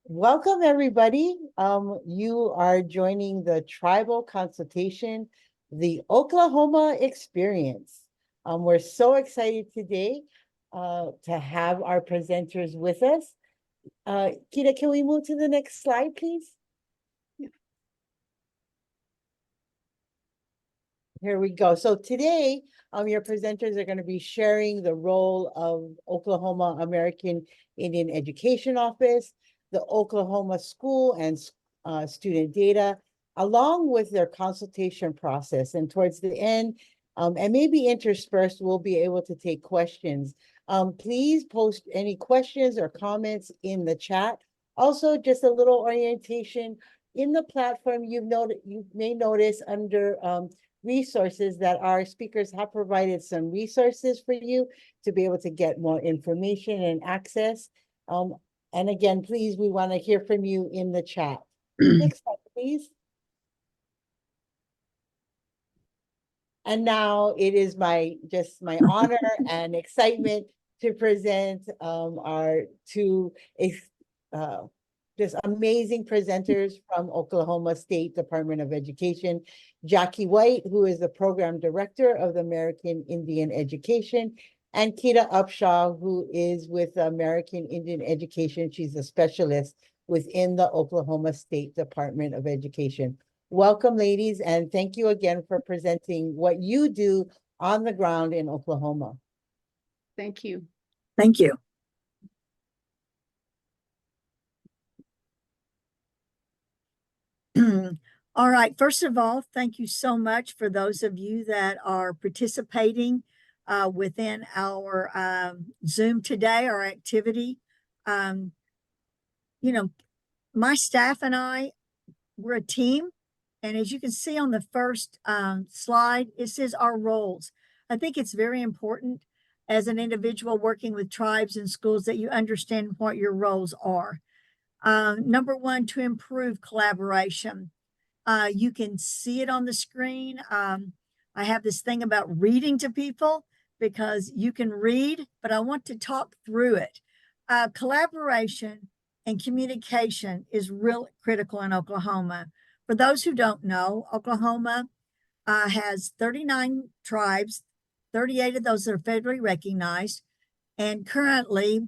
Welcome, everybody. You are joining the Tribal Consultation, the Oklahoma Experience. We're so excited today to have our presenters with us. Kita, can we move to the next slide, please? Here we go. So today, your presenters are going to be sharing the role of Oklahoma American Indian Education Office, the Oklahoma School and student data, along with their consultation process. And towards the end, and maybe interspersed, we'll be able to take questions. Please post any questions or comments in the chat. Also, just a little orientation in the platform. You may notice under resources that our speakers have provided some resources for you to be able to get more information and access. And again, please, we want to hear from you in the chat. Next slide, please. And now it is my honor and excitement to present our two just amazing presenters from Oklahoma State Department of Education. Jackie White, who is the program director of the American Indian Education, and Kita Upshaw, who is with American Indian Education. She's a specialist within the Oklahoma State Department of Education. Welcome, ladies, and thank you again for presenting what you do on the ground in Oklahoma. Thank you. Thank you. All right. First of all, thank you so much for those of you that are participating within our Zoom today, our activity. You know, my staff and I, we're a team. And as you can see on the first slide, it says our roles. I think it's very important as an individual working with tribes and schools that you understand what your roles are. Number one, to improve collaboration. You can see it on the screen. I have this thing about reading to people because you can read, but I want to talk through it. Collaboration and communication is real critical in Oklahoma. For those who don't know, Oklahoma has 39 tribes, 38 of those are federally recognized, and currently,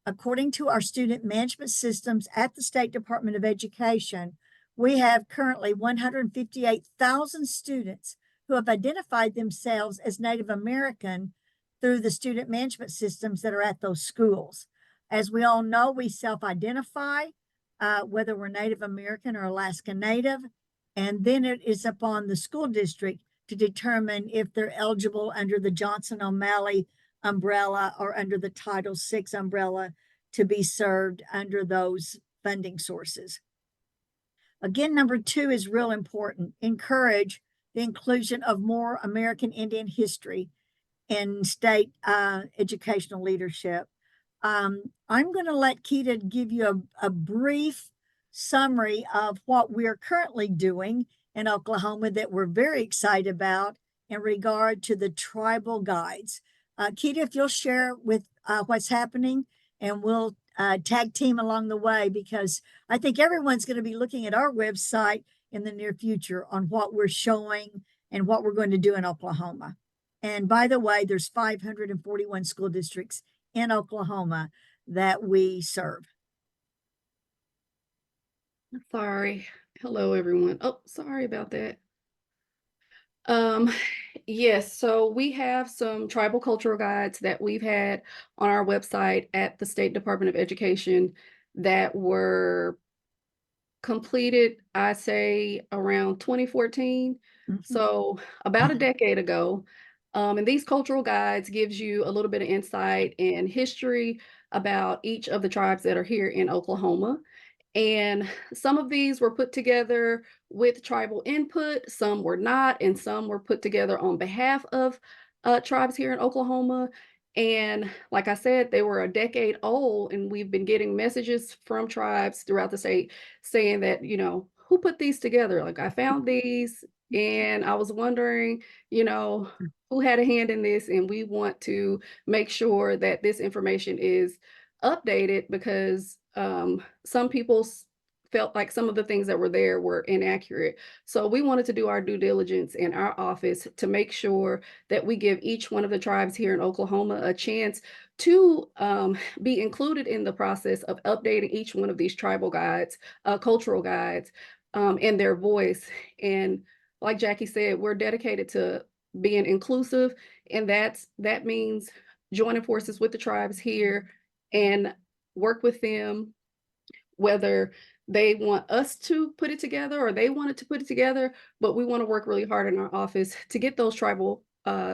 according to our student management systems at the State Department of Education, we have currently 158,000 students who have identified themselves as Native American through the student management systems that are at those schools. As we all know, we self-identify whether we're Native American or Alaska Native, and then it is upon the school district to determine if they're eligible under the Johnson O'Malley umbrella or under the Title VI umbrella to be served under those funding sources. Again, number two is real important. Encourage the inclusion of more American Indian history in state educational leadership. I'm going to let Kita give you a brief summary of what we're currently doing in Oklahoma that we're very excited about in regard to the tribal guides. Kita, if you'll share with what's happening, and we'll tag team along the way, because I think everyone's going to be looking at our website in the near future on what we're showing and what we're going to do in Oklahoma. And by the way, there's 541 school districts in Oklahoma that we serve. Sorry. Hello, everyone. Oh, sorry about that. Yes, so we have some tribal cultural guides that we've had on our website at the State Department of Education that were completed, I say, around 2014. So about a decade ago. And these cultural guides gives you a little bit of insight and history about each of the tribes that are here in Oklahoma. And some of these were put together with tribal input, some were not, and some were put together on behalf of tribes here in Oklahoma. And like I said, they were a decade old, and we've been getting messages from tribes throughout the state saying that, you know, who put these together? Like, I found these and I was wondering, you know, who had a hand in this, and we want to make sure that this information is updated because some people felt like some of the things that were there were inaccurate. So we wanted to do our due diligence in our office to make sure that we give each one of the tribes here in Oklahoma a chance to be included in the process of updating each one of these tribal guides, cultural guides, in their voice. And like Jackie said, we're dedicated to being inclusive, and that means joining forces with the tribes here and work with them, whether they want us to put it together or they wanted to put it together, but we want to work really hard in our office to get those tribal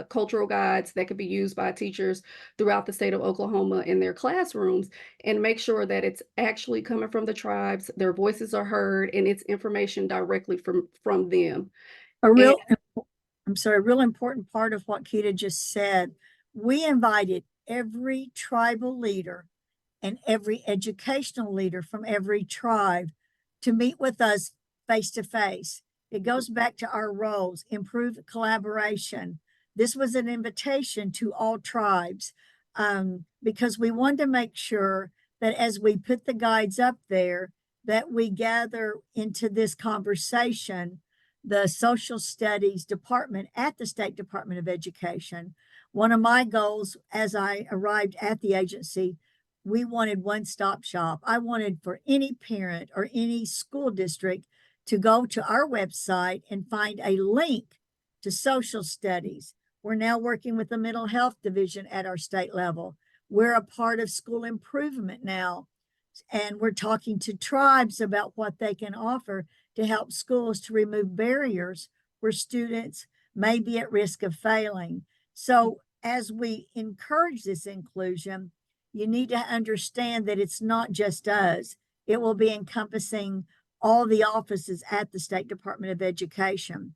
cultural guides that could be used by teachers throughout the state of Oklahoma in their classrooms, and make sure that it's actually coming from the tribes, their voices are heard, and it's information directly from them. A And real, I'm sorry, a real important part of what Keita just said, we invited every tribal leader and every educational leader from every tribe to meet with us face to face. It goes back to our roles, improve collaboration. This was an invitation to all tribes because we wanted to make sure that as we put the guides up there, that we gather into this conversation the social studies department at the State Department of Education. One of my goals as I arrived at the agency, we wanted one-stop shop. I wanted for any parent or any school district to go to our website and find a link to social studies. We're now working with the mental health division at our state level. We're a part of school improvement now, and we're talking to tribes about what they can offer to help schools to remove barriers where students may be at risk of failing. So as we encourage this inclusion, you need to understand that it's not just us. It will be encompassing all the offices at the State Department of Education.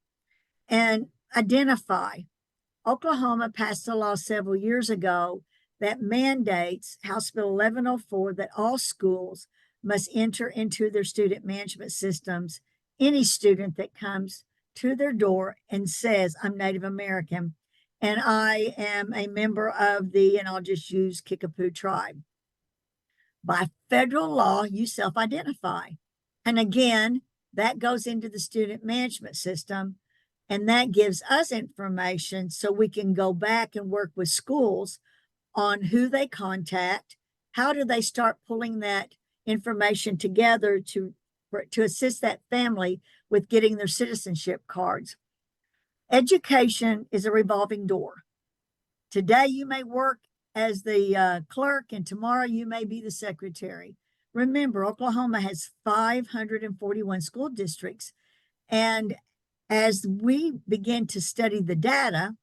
And identify. Oklahoma passed a law several years ago that mandates House Bill 1104 that all schools must enter into their student management systems any student that comes to their door and says, I'm Native American and I am a member of the, and I'll just use Kickapoo tribe. By federal law, you self-identify. And again, that goes into the student management system, and that gives us information so we can go back and work with schools on who they contact, how do they start pulling that information together to assist that family with getting their citizenship cards. Education is a revolving door. Today you may work as the clerk, and tomorrow you may be the secretary. Remember, Oklahoma has 541 school districts, and as we begin to study the data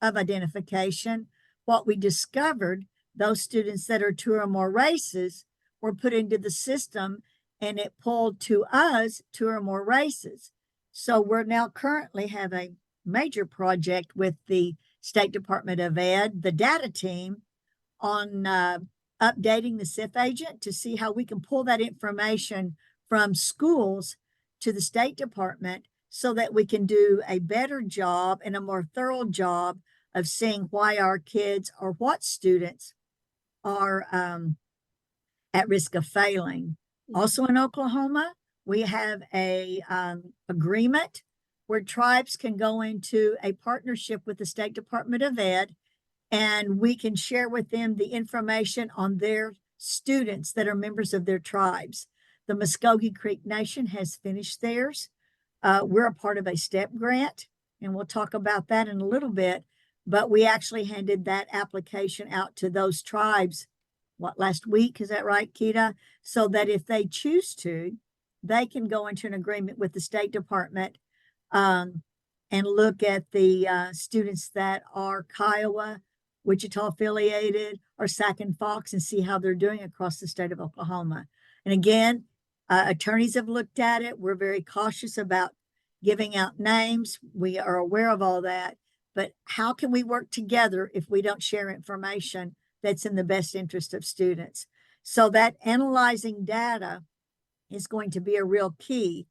of identification, what we discovered, those students that are two or more races were put into the system, and it pulled to us two or more races. So we're now currently have a major project with the State Department of Ed, the data team, on updating the SIF agent to see how we can pull that information from schools to the State Department so that we can do a better job and a more thorough job of seeing why our kids or what students are at risk of failing. Also in Oklahoma, we have a agreement where tribes can go into a partnership with the State Department of Ed, and we can share with them the information on their students that are members of their tribes. The Muskogee Creek Nation has finished theirs. We're a part of a STEP grant, and we'll talk about that in a little bit, but we actually handed that application out to those tribes, last week, is that right, Keita? So that if they choose to, they can go into an agreement with the State Department and look at the students that are Kiowa, Wichita affiliated, or Sac and Fox, and see how they're doing across the state of Oklahoma. And again, attorneys have looked at it. We're very cautious about giving out names. We are aware of all that, but how can we work together if we don't share information that's in the best interest of students? So that analyzing data is going to be a real key.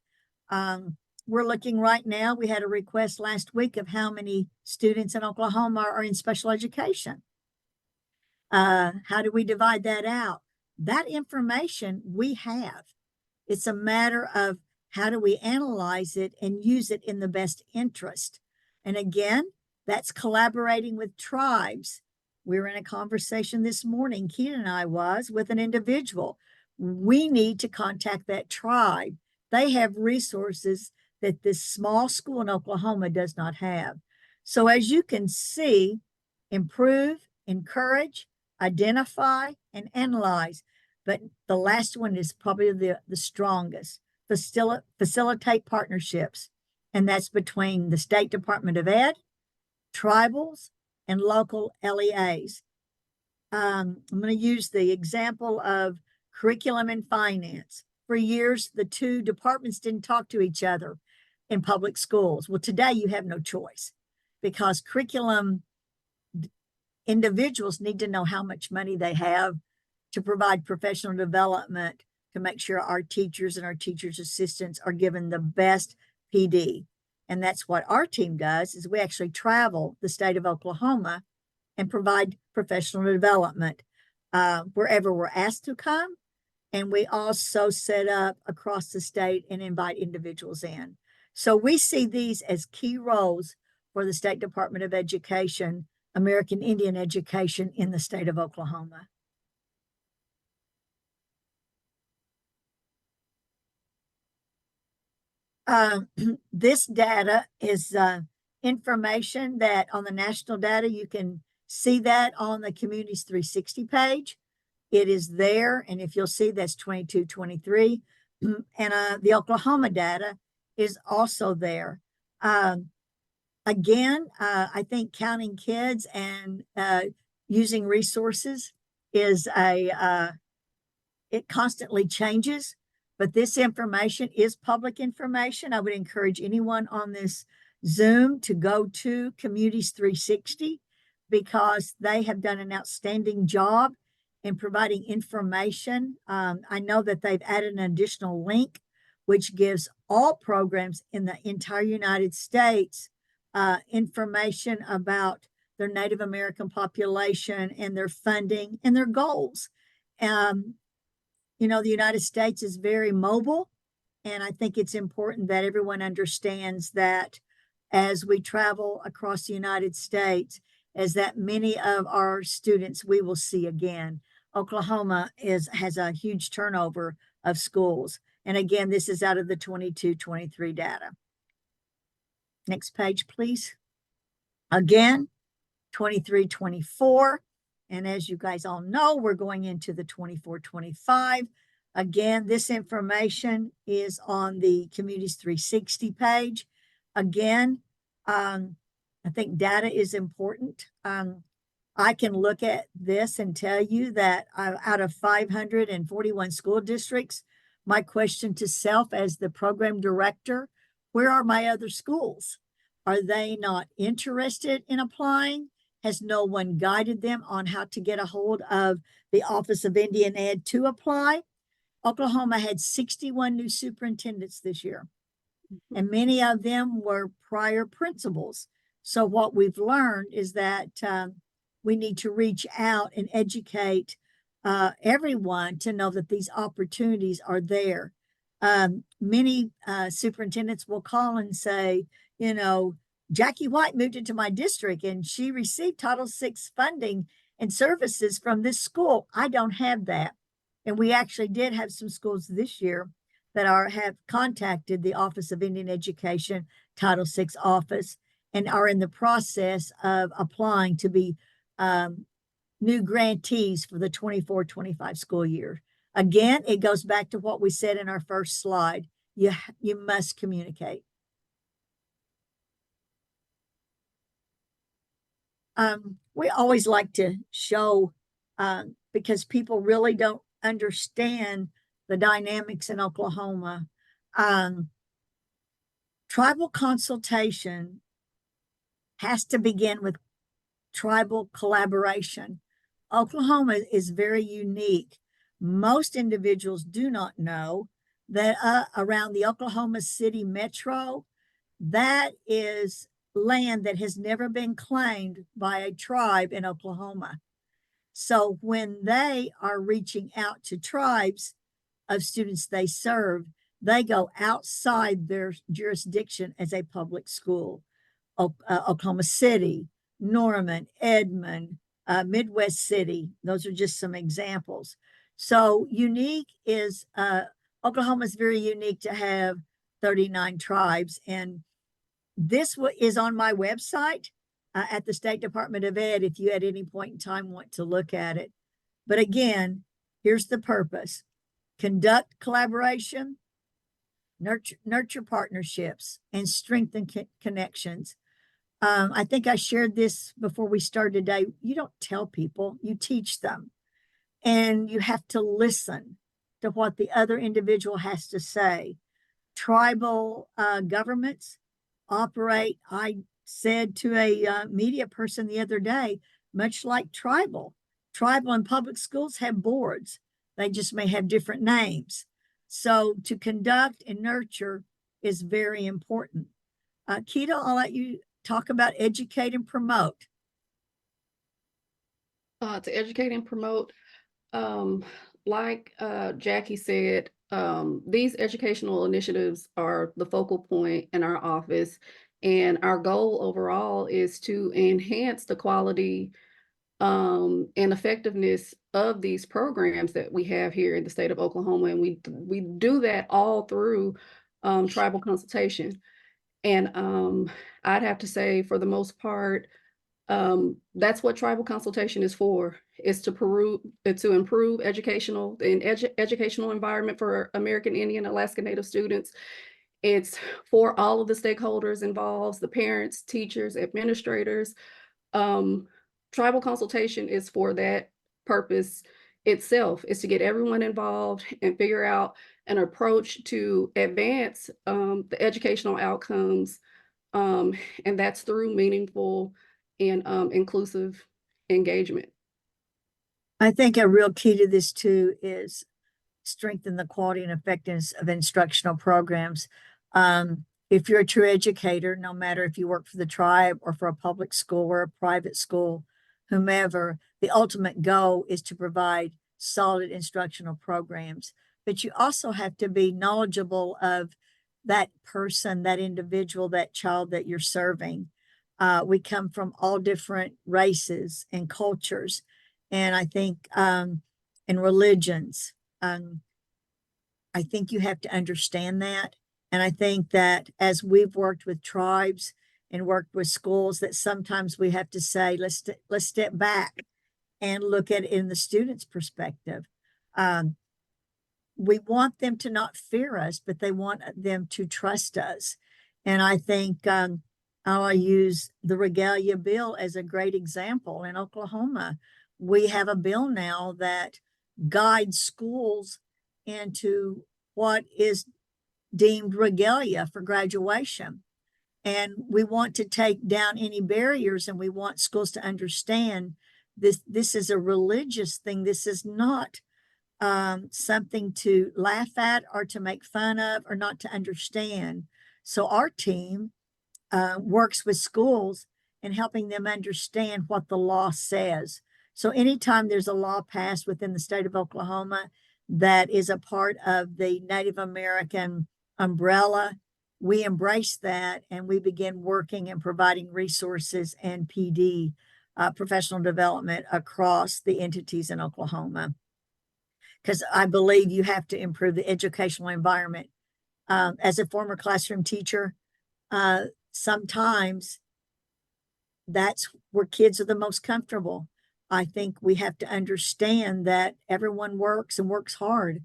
We're looking right now, we had a request last week of how many students in Oklahoma are in special education. How do we divide that out? that information we have. It's a matter of how do we analyze it and use it in the best interest. And again, that's collaborating with tribes. We were in a conversation this morning, Keaton and I was, with an individual. We need to contact that tribe. They have resources that this small school in Oklahoma does not have. So as you can see, improve, encourage, identify, and analyze. But the last one is probably the strongest. Facilitate partnerships. And that's between the State Department of Ed, tribals, and local LEAs. I'm going to use the example of curriculum and finance. For years, the two departments didn't talk to each other in public schools. Well, today you have no choice because curriculum individuals need to know how much money they have to provide professional development to make sure our teachers and our teachers' assistants are given the best PD. And that's what our team does, is we actually travel the state of Oklahoma and provide professional development wherever we're asked to come. And we also set up across the state and invite individuals in. So we see these as key roles for the State Department of Education, American Indian education in the state of Oklahoma. This data is information that on the national data, you can see that on the Communities 360 page. It is there, and if you'll see, that's 22, 23. And the Oklahoma data is also there. Again, I think counting kids and using resources is it constantly changes, but this information is public information. I would encourage anyone on this Zoom to go to Communities 360 because they have done an outstanding job in providing information. I know that they've added an additional link, which gives all programs in the entire United States information about their Native American population and their funding and their goals. You know, the United States is very mobile, and I think it's important that everyone understands that as we travel across the United States, as that many of our students we will see again. Oklahoma has a huge turnover of schools. And again, this is out of the 22-23 data. Next page, please. Again, 23-24. And as you guys all know, we're going into the 24-25. Again, this information is on the Communities 360 page. Again, I think data is important. I can look at this and tell you that out of 541 school districts, my question to self as the program director, where are my other schools? Are they not interested in applying? Has no one guided them on how to get a hold of the Office of Indian Ed to apply? Oklahoma had 61 new superintendents this year, and many of them were prior principals. So what we've learned is that we need to reach out and educate everyone to know that these opportunities are there. Many superintendents will call and say, you know, Jackie White moved into my district and she received Title VI funding and services from this school. I don't have that. And we actually did have some schools this year that have contacted the Office of Indian Education, Title VI office, and are in the process of applying to be new grantees for the 24-25 school year. Again, it goes back to what we said in our first slide. You must communicate. We always like to show, because people really don't understand the dynamics in Oklahoma. Tribal consultation has to begin with tribal collaboration. Oklahoma is very unique. Most individuals do not know that around the Oklahoma City metro, that is land that has never been claimed by a tribe in Oklahoma. So when they are reaching out to tribes of students they serve, they go outside their jurisdiction as a public school. Oklahoma City, Norman, Edmond, Midwest City. Those are just some examples. So unique is, Oklahoma is very unique to have 39 tribes. And this is on my website at the State Department of Ed if you at any point in time want to look at it. But again, here's the purpose: conduct collaboration, nurture partnerships, and strengthen connections. I think I shared this before we started today. You don't tell people, you teach them. And you have to listen to what the other individual has to say. Tribal governments operate, I said to a media person the other day, much like tribal. Tribal and public schools have boards. They just may have different names. So to conduct and nurture is very important. Keita, I'll let you talk about educate and promote. To educate and promote, like Jackie said, these educational initiatives are the focal point in our office, and our goal overall is to enhance the quality and effectiveness of these programs that we have here in the state of Oklahoma, and we do that all through tribal consultation. And I'd have to say, for the most part, that's what tribal consultation is for, is to improve educational environment for American Indian, Alaska Native students. It's for all of the stakeholders involved, the parents, teachers, administrators. Tribal consultation is for that purpose itself, is to get everyone involved and figure out an approach to advance the educational outcomes, and that's through meaningful and inclusive engagement. I think a real key to this too is strengthen the quality and effectiveness of instructional programs. If you're a true educator, no matter if you work for the tribe or for a public school or a private school, whomever, the ultimate goal is to provide solid instructional programs. But you also have to be knowledgeable of that person, that individual, that child that you're serving. We come from all different races and cultures. And I think in religions, I think you have to understand that. And I think that as we've worked with tribes and worked with schools, that sometimes we have to say, let's step back and look at it in the student's perspective. We want them to not fear us, but they want them to trust us. And I think I'll use the Regalia Bill as a great example. In Oklahoma, we have a bill now that guides schools into what is deemed regalia for graduation. And we want to take down any barriers, and we want schools to understand this is a religious thing. This is not something to laugh at or to make fun of or not to understand. So our team works with schools in helping them understand what the law says. So anytime there's a law passed within the state of Oklahoma that is a part of the Native American umbrella, we embrace that and we begin working and providing resources and PD, professional development across the entities in Oklahoma. Because I believe you have to improve the educational environment. As a former classroom teacher, sometimes that's where kids are the most comfortable. I think we have to understand that everyone works and works hard.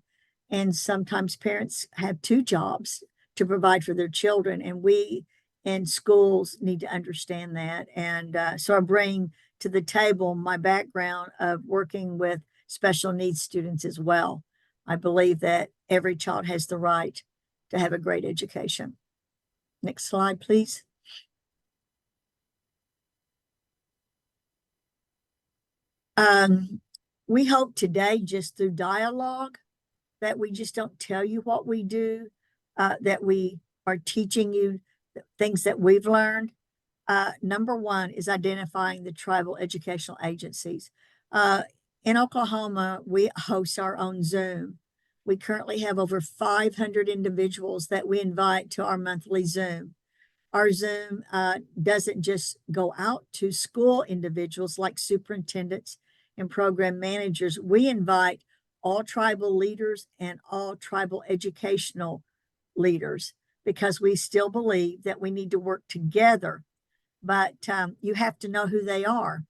And sometimes parents have two jobs to provide for their children. And we in schools need to understand that. And so I bring to the table my background of working with special needs students as well. I believe that every child has the right to have a great education. Next slide, please. We hope today, just through dialogue, that we just don't tell you what we do, that we are teaching you things that we've learned. Number one is identifying the tribal educational agencies. in Oklahoma, we host our own Zoom. We currently have over 500 individuals that we invite to our monthly Zoom. Our Zoom doesn't just go out to school individuals like superintendents and program managers. We invite all tribal leaders and all tribal educational leaders because we still believe that we need to work together, but you have to know who they are.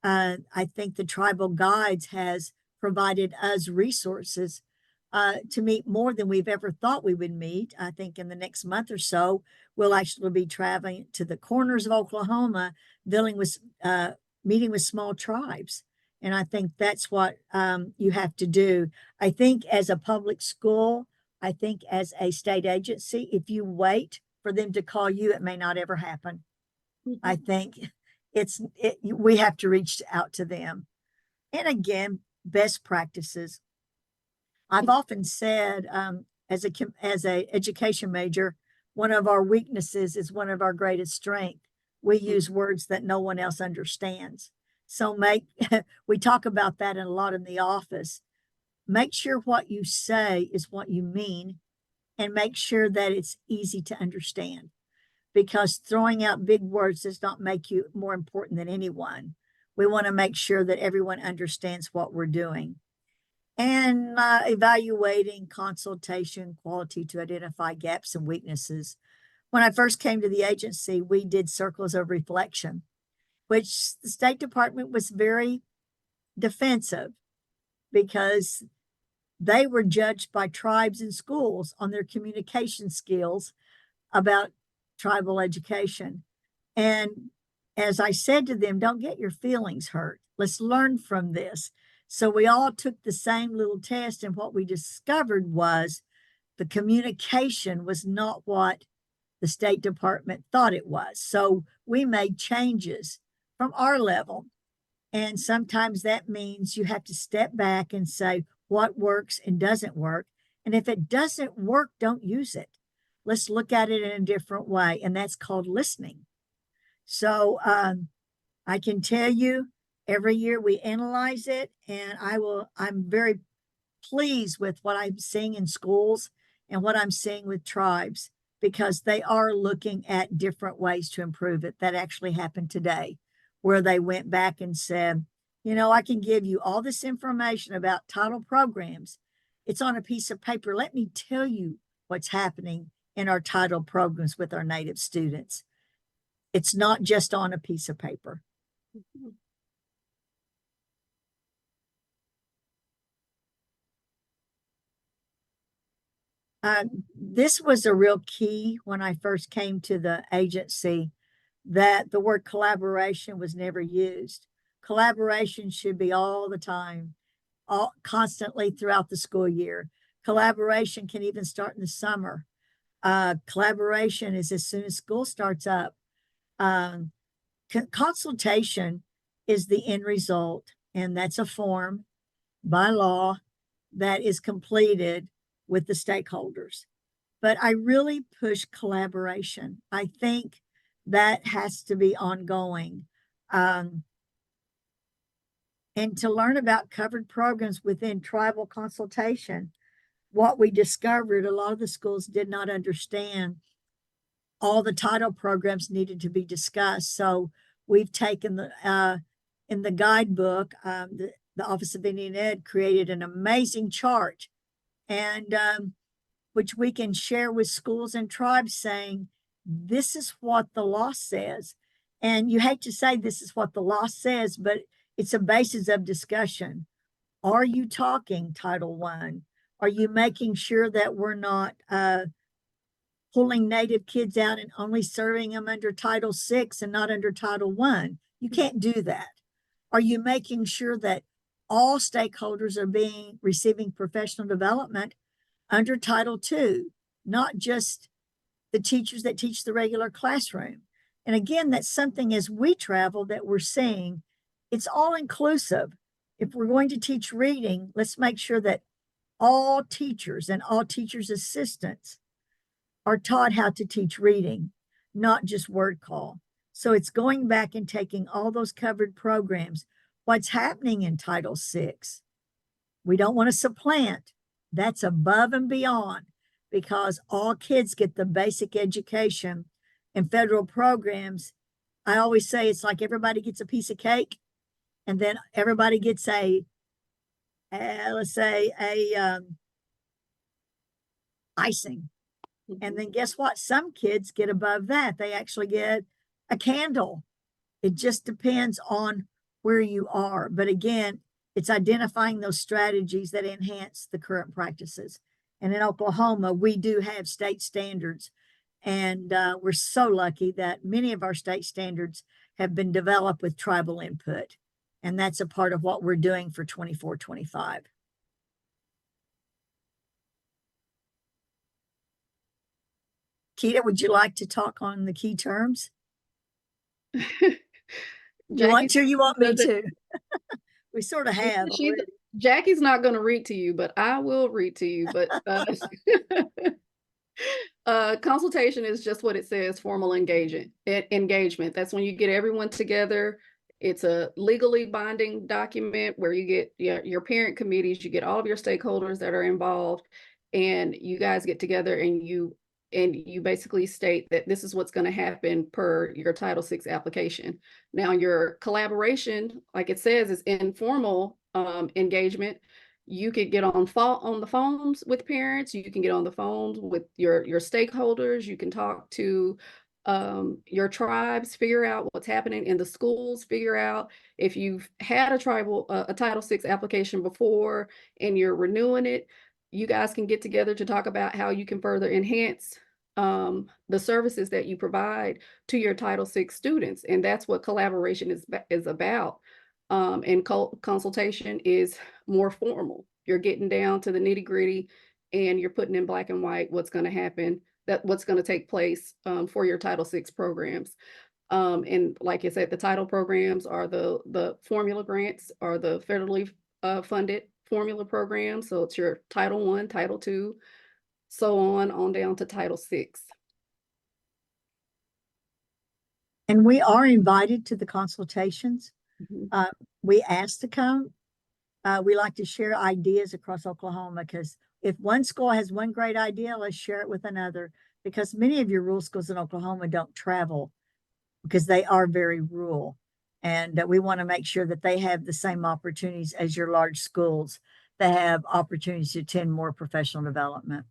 I think the tribal guides has provided us resources to meet more than we've ever thought we would meet. I think in the next month or so, we'll actually be traveling to the corners of Oklahoma, dealing with meeting with small tribes. And I think that's what you have to do. I think as a public school, I think as a state agency, if you wait for them to call you, it may not ever happen. I think we have to reach out to them. And again, best practices. I've often said, as a education major, one of our weaknesses is one of our greatest strengths. We use words that no one else understands. So we talk about that a lot in the office. Make sure what you say is what you mean, and make sure that it's easy to understand. Because throwing out big words does not make you more important than anyone. We want to make sure that everyone understands what we're doing. And evaluating consultation quality to identify gaps and weaknesses. When I first came to the agency, we did circles of reflection, which the State Department was very defensive because they were judged by tribes and schools on their communication skills about tribal education. And as I said to them, don't get your feelings hurt. Let's learn from this. So we all took the same little test, and what we discovered was the communication was not what the State Department thought it was. So we made changes from our level. And sometimes that means you have to step back and say what works and doesn't work. And if it doesn't work, don't use it. Let's look at it in a different way. And that's called listening. So I can tell you, every year we analyze it, and I'm very pleased with what I'm seeing in schools and what I'm seeing with tribes, because they are looking at different ways to improve it. That actually happened today, where they went back and said, I can give you all this information about title programs. It's on a piece of paper. Let me tell you what's happening in our title programs with our Native students. It's not just on a piece of paper. This was a real key when I first came to the agency, that the word collaboration was never used. Collaboration should be all the time, constantly throughout the school year. Collaboration can even start in the summer. Collaboration is as soon as school starts up. Consultation is the end result, and that's a form by law that is completed with the stakeholders. But I really push collaboration. I think that has to be ongoing. And to learn about covered programs within tribal consultation, what we discovered, a lot of the schools did not understand all the title programs needed to be discussed. So we've taken in the guidebook, the Office of Indian Ed created an amazing chart, and which we can share with schools and tribes, saying, this is what the law says. And you hate to say this is what the law says, but it's a basis of discussion. Are you talking Title I? Are you making sure that we're not pulling Native kids out and only serving them under Title VI and not under Title I? You can't do that. Are you making sure that all stakeholders are receiving professional development under Title II, not just the teachers that teach the regular classroom? And again, that's something as we travel that we're seeing. It's all inclusive. If we're going to teach reading, let's make sure that all teachers and all teachers' assistants are taught how to teach reading, not just word call. So it's going back and taking all those covered programs. what's happening in Title VI. We don't want to supplant. That's above and beyond, because all kids get the basic education in federal programs. I always say it's like everybody gets a piece of cake, and then everybody gets let's say icing. And then guess what? Some kids get above that. They actually get a candle. It just depends on where you are. But again, it's identifying those strategies that enhance the current practices. And in Oklahoma, we do have state standards. And we're so lucky that many of our state standards have been developed with tribal input. And that's a part of what we're doing for 24-25. Keita, would you like to talk on the key terms? You want to? You want me to? We sort of have. Jackie's not going to read to you, but I will read to you. But consultation is just what it says, formal engagement. That's when you get everyone together. It's a legally binding document where you get your parent committees, you get all of your stakeholders that are involved, and you guys get together and you basically state that this is what's going to happen per your Title VI application. Now, your collaboration, like it says, is informal engagement. You could get on the phones with parents. You can get on the phones with your stakeholders. You can talk to your tribes, figure out what's happening in the schools, figure out if you've had a Title VI application before and you're renewing it. You guys can get together to talk about how you can further enhance the services that you provide to your Title VI students. And that's what collaboration is about. And consultation is more formal. You're getting down to the nitty gritty and you're putting in black and white what's going to happen, what's going to take place for your Title VI programs. And like I said, the title programs are the formula grants, are the federally funded formula program. So it's your Title I, Title II, so on down to Title VI. And we are invited to the consultations. Mm-hmm. We ask to come. We like to share ideas across Oklahoma, because if one school has one great idea, let's share it with another, because many of your rural schools in Oklahoma don't travel because they are very rural. And we want to make sure that they have the same opportunities as your large schools. They have opportunities to attend more professional development.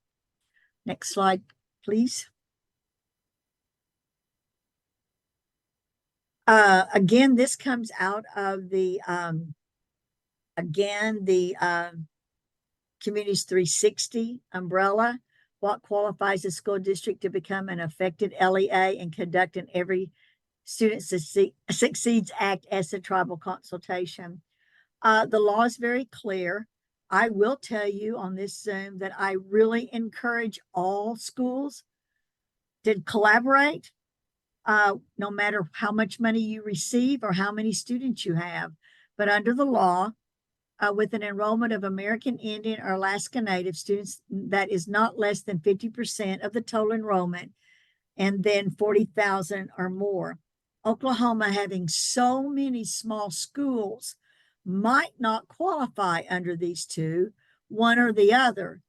Next slide, please. Again, this comes out of the, Communities 360 umbrella. What qualifies a school district to become an affected LEA and conduct an Every Student Succeeds Act as a tribal consultation? The law is very clear. I will tell you on this Zoom that I really encourage all schools to collaborate, no matter how much money you receive or how many students you have. But under the law, with an enrollment of American Indian or Alaska Native students that is not less than 50% of the total enrollment, and then 40,000 or more. Oklahoma, having so many small schools, might not qualify under these two, one or the other.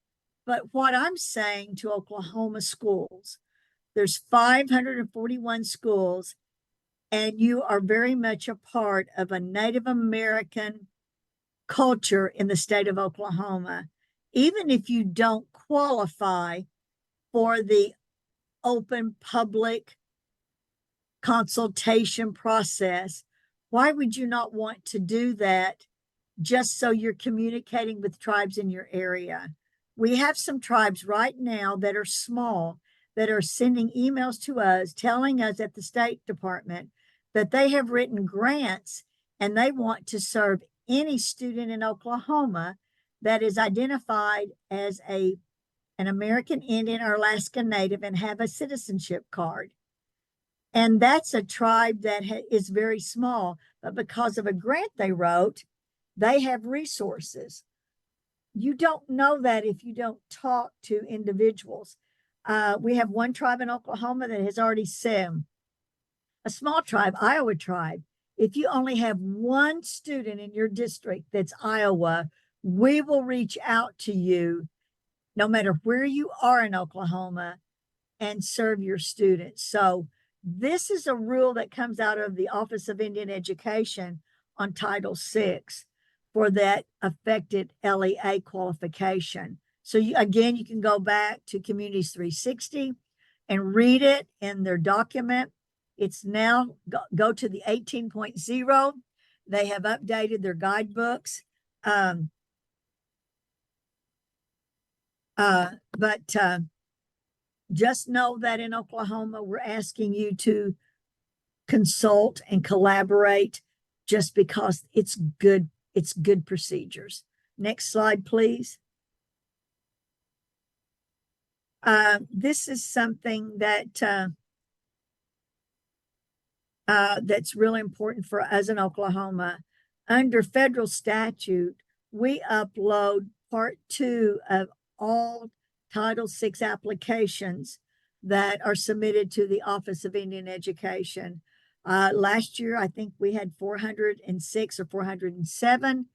But what I'm saying to Oklahoma schools, there's 541 schools, and you are very much a part of a Native American culture in the state of Oklahoma. Even if you don't qualify for the open public consultation process, why would you not want to do that just so you're communicating with tribes in your area? We have some tribes right now that are small that are sending emails to us telling us at the State Department that they have written grants and they want to serve any student in Oklahoma that is identified as an American Indian or Alaska Native and have a citizenship card. And that's a tribe that is very small, but because of a grant they wrote, they have resources. You don't know that if you don't talk to individuals. We have one tribe in Oklahoma that has already said, a small tribe, Iowa tribe, If you only have one student in your district that's Iowa, we will reach out to you no matter where you are in Oklahoma and serve your students. So this is a rule that comes out of the Office of Indian Education on Title VI for that affected LEA qualification. So again, you can go back to Communities 360 and read it in their document. It's now, go to the 18.0. They have updated their guidebooks. Just know that in Oklahoma, we're asking you to consult and collaborate just because it's good procedures. Next slide, please. This is something that that's really important for us in Oklahoma. Under federal statute, we upload Part 2 of all Title VI applications that are submitted to the Office of Indian Education. Last year, I think we had 406 or 407.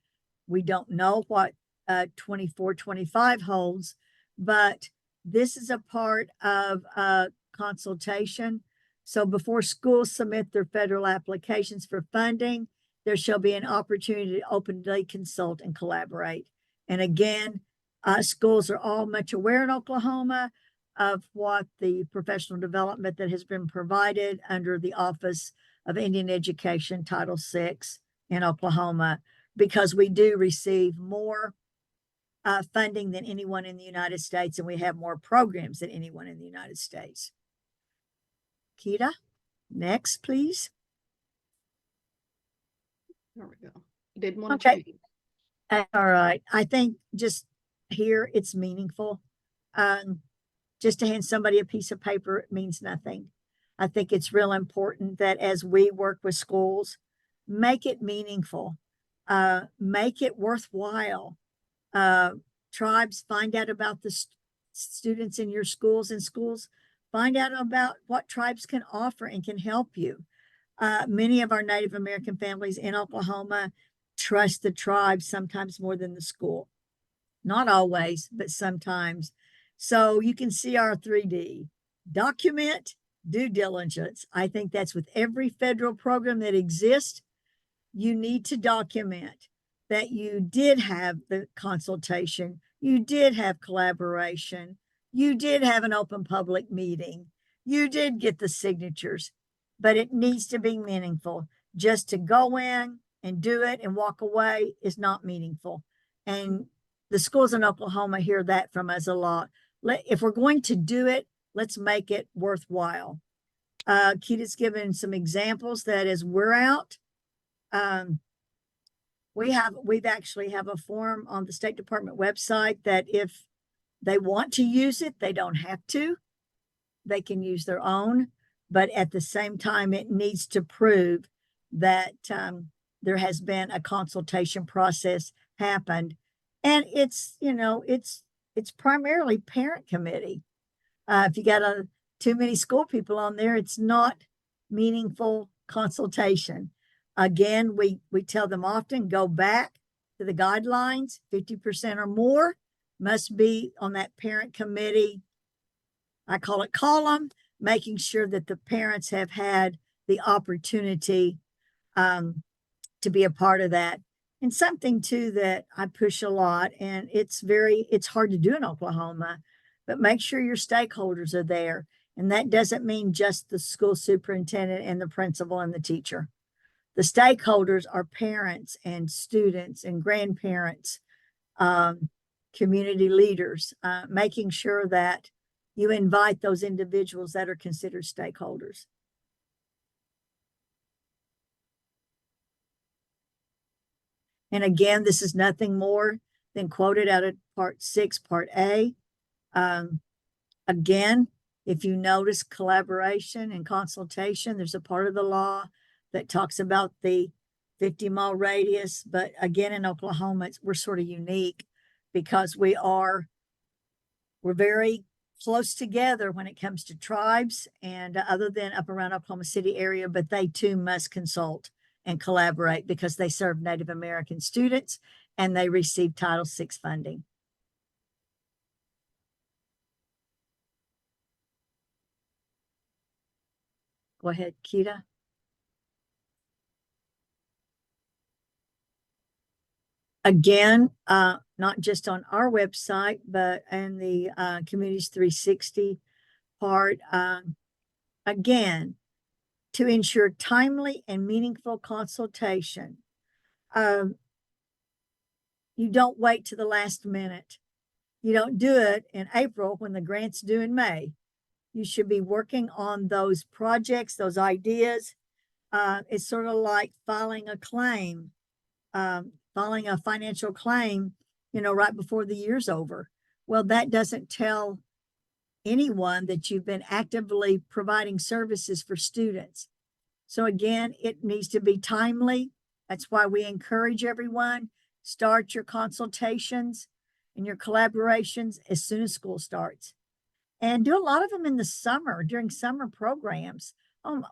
We don't know what 24-25 holds, but this is a part of consultation. So before schools submit their federal applications for funding, there shall be an opportunity to openly consult and collaborate. And again, schools are all much aware in Oklahoma of what the professional development that has been provided under the Office of Indian Education, Title VI in Oklahoma, because we do receive more funding than anyone in the United States, and we have more programs than anyone in the United States. Kita, next, please. There we go. Didn't want to Okay. change. All right. I think just here it's meaningful. Just to hand somebody a piece of paper means nothing. I think it's real important that as we work with schools, make it meaningful, make it worthwhile. Tribes, find out about the students in your schools, and schools find out about what tribes can offer and can help you. Many of our Native American families in Oklahoma trust the tribe sometimes more than the school. Not always, but sometimes. So you can see our 3D. Document, due diligence. I think that's with every federal program that exists. You need to document that you did have the consultation, you did have collaboration, you did have an open public meeting, you did get the signatures, but it needs to be meaningful. Just to go in and do it and walk away is not meaningful. And the schools in Oklahoma hear that from us a lot. If we're going to do it, let's make it worthwhile. Kita's given some examples that as we're out, we've actually have a form on the State Department website that if they want to use it, they don't have to. They can use their own, but at the same time, it needs to prove that there has been a consultation process happened. And it's, you know, it's primarily parent committee. If you got too many school people on there, it's not meaningful consultation. Again, we tell them often, go back to the guidelines. 50% or more must be on that parent committee. I call it column, making sure that the parents have had the opportunity to be a part of that. And something too that I push a lot, and it's hard to do in Oklahoma, but make sure your stakeholders are there. And that doesn't mean just the school superintendent and the principal and the teacher. The stakeholders are parents and students and grandparents, community leaders, making sure that you invite those individuals that are considered stakeholders. And again, this is nothing more than quoted out of Part 6, Part A. Again, if you notice collaboration and consultation, there's a part of the law that talks about the 50-mile radius. But again, in Oklahoma, we're sort of unique because we're very close together when it comes to tribes, and other than up around Oklahoma City area, but they too must consult and collaborate because they serve Native American students and they receive Title VI funding. Go ahead, Kita. Again, not just on our website, but in the Communities 360 part. Again, to ensure timely and meaningful consultation. You don't wait to the last minute. You don't do it in April when the grant's due in May. You should be working on those projects, those ideas. It's sort of like filing a claim, filing a financial claim, right before the year's over. Well, that doesn't tell anyone that you've been actively providing services for students. So again, it needs to be timely. That's why we encourage everyone, start your consultations and your collaborations as soon as school starts. And do a lot of them in the summer, during summer programs.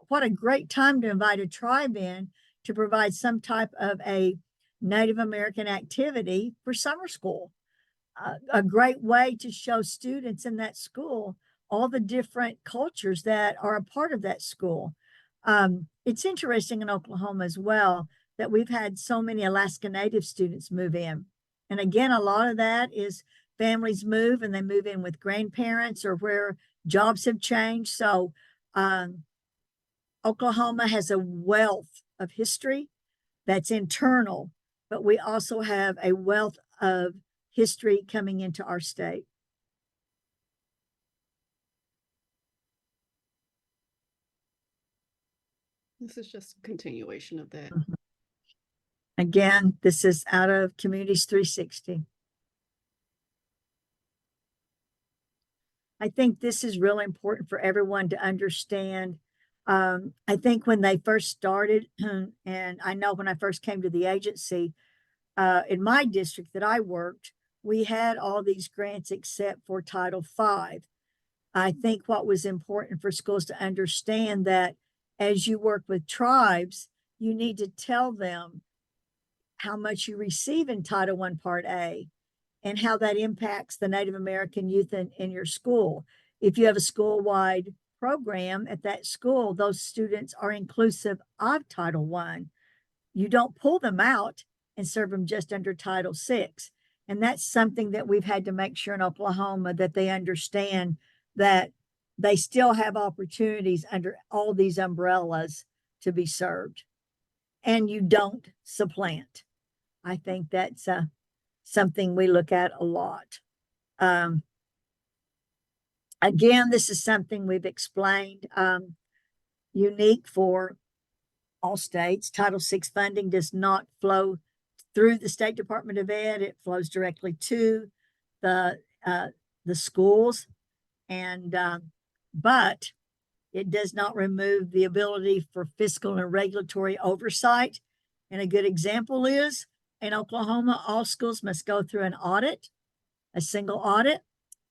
What a great time to invite a tribe in to provide some type of a Native American activity for summer school. A great way to show students in that school all the different cultures that are a part of that school. It's interesting in Oklahoma as well that we've had so many Alaska Native students move in. And again, a lot of that is families move and they move in with grandparents or where jobs have changed. So Oklahoma has a wealth of history that's internal, but we also have a wealth of history coming into our state. This is just a continuation of that. Again, this is out of Communities 360. I think this is really important for everyone to understand. I think when they first started, and I know when I first came to the agency, in my district that I worked, we had all these grants except for Title V. I think what was important for schools to understand that as you work with tribes, you need to tell them how much you receive in Title I Part A and how that impacts the Native American youth in your school. If you have a school-wide program at that school, those students are inclusive of Title I. You don't pull them out and serve them just under Title VI. And that's something that we've had to make sure in Oklahoma that they understand that they still have opportunities under all these umbrellas to be served. And you don't supplant. I think that's something we look at a lot. Again, this is something we've explained, unique for all states. Title VI funding does not flow through the State Department of Ed. It flows directly to the schools, and but it does not remove the ability for fiscal and regulatory oversight. And a good example is in Oklahoma, all schools must go through an audit, a single audit.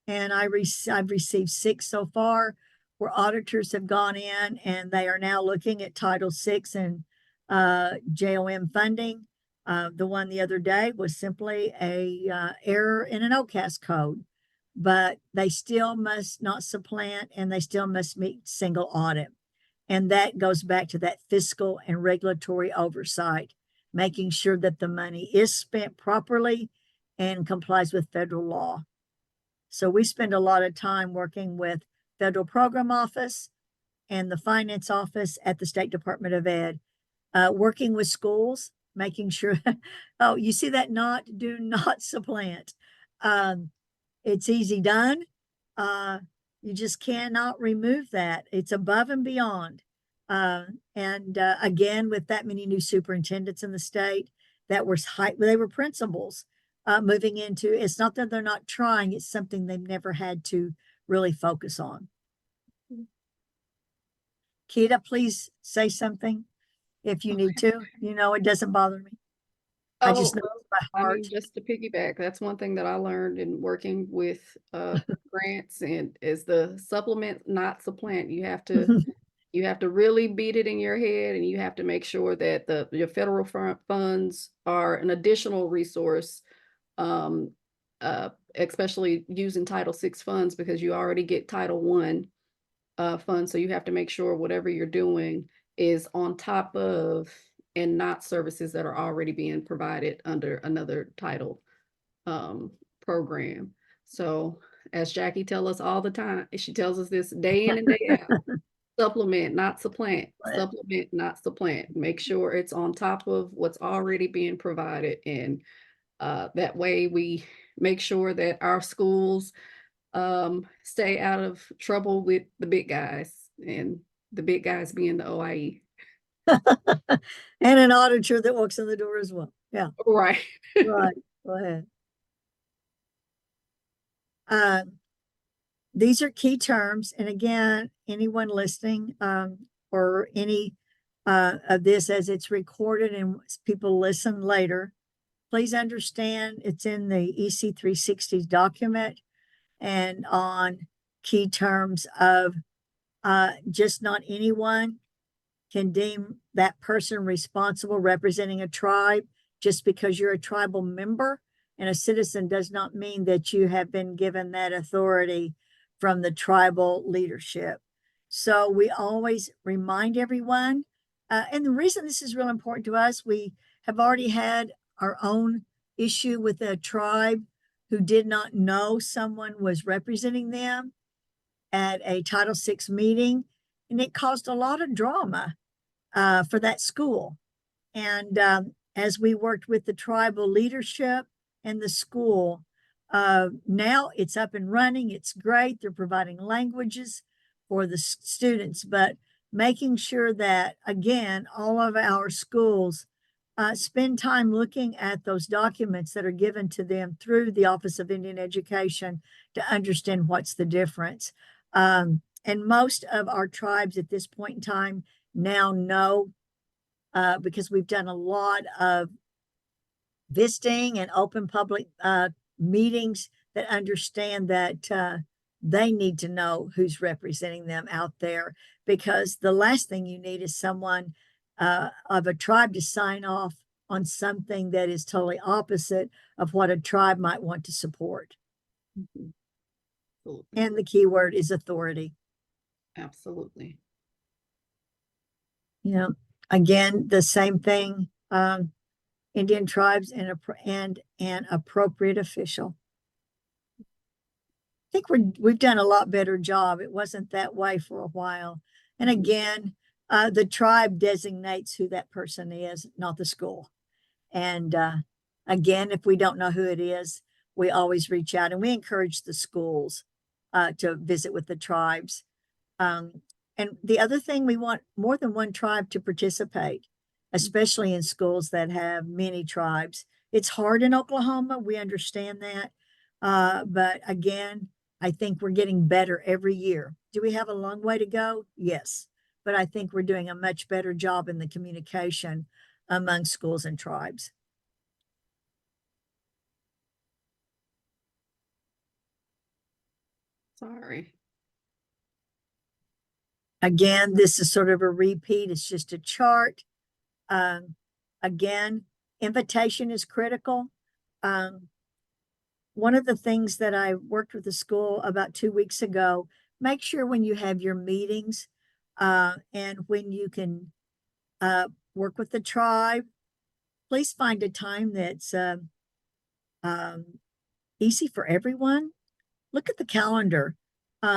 And I've received 6 so far where auditors have gone in and they are now looking at Title VI and JOM funding. The one the other day was simply a error in an OCAS code, but they still must not supplant and they still must meet single audit. And that goes back to that fiscal and regulatory oversight, making sure that the money is spent properly and complies with federal law. So we spend a lot of time working with Federal Program Office and the Finance Office at the State Department of Ed, working with schools, making sure, oh, you see that do not supplant. It's easy done. You just cannot remove that. It's above and beyond. Again, with that many new superintendents in the state that they were principals moving into, it's not that they're not trying, it's something they've never had to really focus on. Kita, please say something if you need to. It doesn't bother me. I just know my heart. Just to piggyback, that's one thing that I learned in working with grants and is the supplement, not supplant. You have to You have to really beat it in your head, and you have to make sure that your federal funds are an additional resource, um, especially using Title VI funds, because you already get Title I funds. So you have to make sure whatever you're doing is on top of and not services that are already being provided under another title program. So as Jackie tells us all the time, she tells us this day in and day out. Supplement, not supplant. Right. Supplement, not supplant. Make sure it's on top of what's already being provided. And that way we make sure that our schools stay out of trouble with the big guys, and the big guys being the OIE. And an auditor that walks in the door as well. Yeah, Right. right. Go ahead. These are key terms. And again, anyone listening or any of this as it's recorded and people listen later, please understand it's in the EC 360 document and on key terms of just not anyone can deem that person responsible representing a tribe just because you're a tribal member and a citizen does not mean that you have been given that authority from the tribal leadership. So we always remind everyone, and the reason this is real important to us, we have already had our own issue with a tribe who did not know someone was representing them at a Title VI meeting, and it caused a lot of drama for that school. And as we worked with the tribal leadership and the school, now it's up and running. It's great. They're providing languages for the students, but making sure that, again, all of our schools spend time looking at those documents that are given to them through the Office of Indian Education to understand what's the difference. And most of our tribes at this point in time now know, because we've done a lot of visiting and open public meetings, that understand that they need to know who's representing them out there, because the last thing you need is someone of a tribe to sign off on something that is totally opposite of what a tribe might want to support. Mhm. Absolutely. And the key word is authority. Absolutely. You know, again, the same thing, Indian tribes and an appropriate official. I think we've done a lot better job. It wasn't that way for a while. And again, the tribe designates who that person is, not the school. And again, if we don't know who it is, we always reach out, and we encourage the schools to visit with the tribes. And the other thing, we want more than one tribe to participate, especially in schools that have many tribes. It's hard in Oklahoma. We understand that. But again, I think we're getting better every year. Do we have a long way to go? Yes. But I think we're doing a much better job in the communication among schools and tribes. Sorry. Again, this is sort of a repeat. It's just a chart. Again, invitation is critical. One of the things that I worked with the school about 2 weeks ago, make sure when you have your meetings and when you can work with the tribe, please find a time that's easy for everyone. Look at the calendar.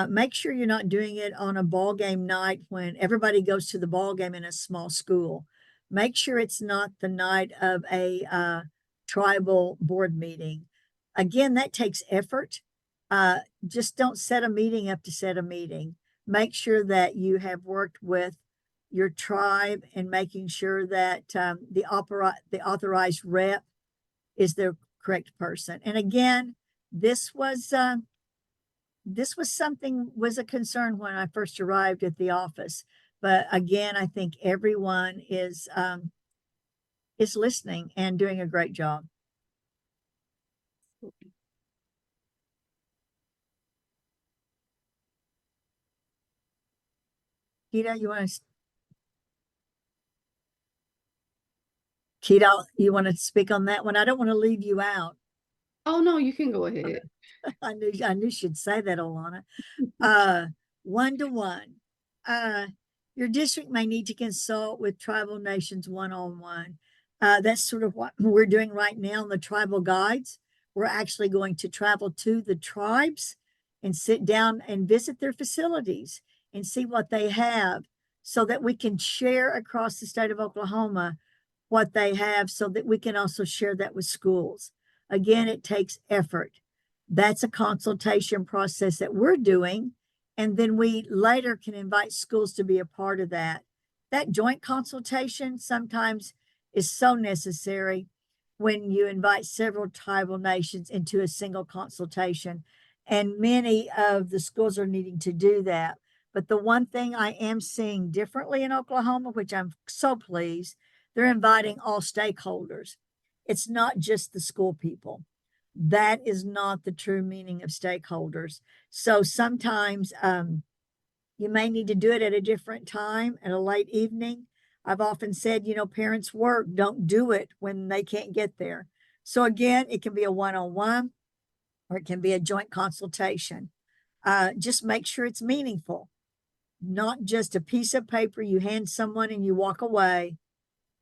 Make sure you're not doing it on a ball game night when everybody goes to the ball game in a small school. Make sure it's not the night of a tribal board meeting. Again, that takes effort. Just don't set a meeting up to set a meeting. Make sure that you have worked with your tribe and making sure that the authorized rep is the correct person. And again, this was a concern when I first arrived at the office. But again, I think everyone is listening and doing a great job. Keto, Keto, you want to speak on that one? I don't want to leave you out. Oh, no, you can go ahead. I knew she'd say that, Alana. 1-to-1. Your district may need to consult with tribal nations one-on-one. That's sort of what we're doing right now in the tribal guides. We're actually going to travel to the tribes and sit down and visit their facilities and see what they have so that we can share across the state of Oklahoma what they have so that we can also share that with schools. Again, it takes effort. That's a consultation process that we're doing. And then we later can invite schools to be a part of that. That joint consultation sometimes is so necessary when you invite several tribal nations into a single consultation. And many of the schools are needing to do that. But the one thing I am seeing differently in Oklahoma, which I'm so pleased, they're inviting all stakeholders. It's not just the school people. That is not the true meaning of stakeholders. So sometimes you may need to do it at a different time, at a late evening. I've often said, parents work, don't do it when they can't get there. So again, it can be a one-on-one or it can be a joint consultation. Just make sure it's meaningful, not just a piece of paper you hand someone and you walk away.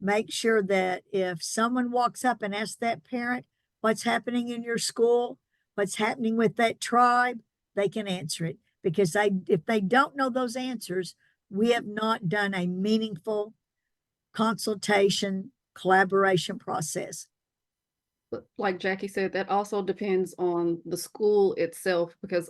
Make sure that if someone walks up and asks that parent what's happening in your school, what's happening with that tribe, they can answer it. Because if they don't know those answers, we have not done a meaningful consultation, collaboration process. But like Jackie said, that also depends on the school itself, because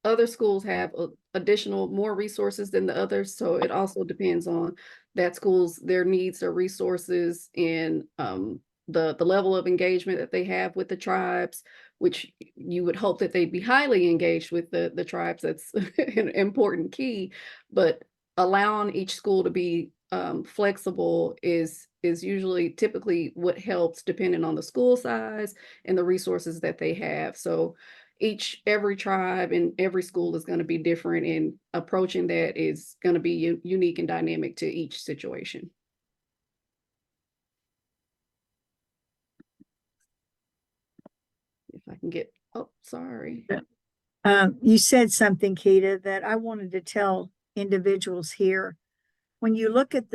other schools have additional more resources than the others. So it also depends on that school's, their needs or resources, and the level of engagement that they have with the tribes, which you would hope that they'd be highly engaged with the tribes. That's an important key. But allowing each school to be flexible is usually typically what helps, depending on the school size and the resources that they have. So every tribe and every school is going to be different, and approaching that is going to be unique and dynamic to each situation. If I can get, oh, sorry. You said something, Keita, that I wanted to tell individuals here. When you look at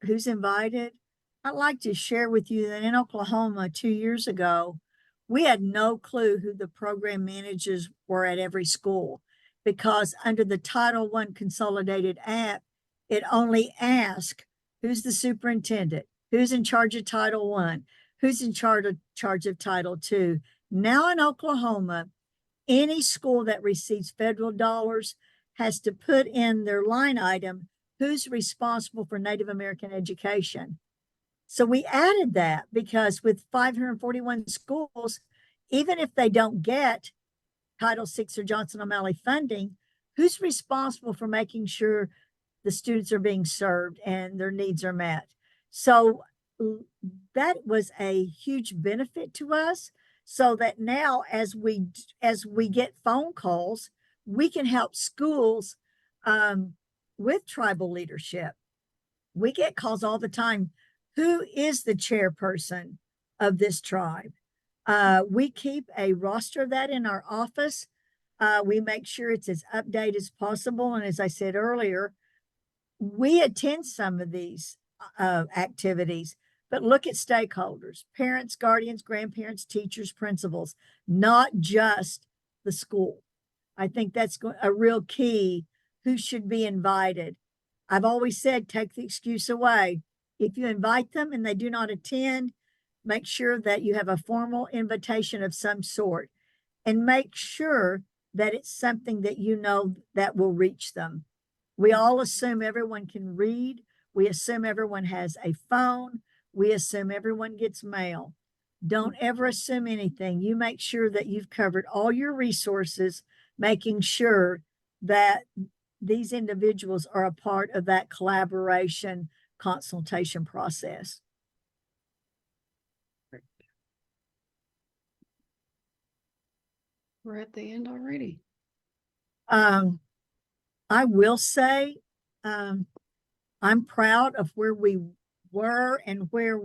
who's invited, I'd like to share with you that in Oklahoma 2 years ago, we had no clue who the program managers were at every school, because under the Title I Consolidated Act, it only asked who's the superintendent, who's in charge of Title I, who's in charge of Title II. Now in Oklahoma, any school that receives federal dollars has to put in their line item who's responsible for Native American education. So we added that because with 541 schools, even if they don't get Title VI or Johnson O'Malley funding, who's responsible for making sure the students are being served and their needs are met? So that was a huge benefit to us, so that now as we get phone calls, we can help schools with tribal leadership. We get calls all the time. Who is the chairperson of this tribe? We keep a roster of that in our office. We make sure it's as updated as possible. And as I said earlier, we attend some of these activities, but look at stakeholders, parents, guardians, grandparents, teachers, principals, not just the school. I think that's a real key. Who should be invited? I've always said, take the excuse away. If you invite them and they do not attend, make sure that you have a formal invitation of some sort, and make sure that it's something that you know that will reach them. We all assume everyone can read. We assume everyone has a phone. We assume everyone gets mail. Don't ever assume anything. You make sure that you've covered all your resources, making sure that these individuals are a part of that collaboration consultation process. We're at the end already. I will say I'm proud of where we were and where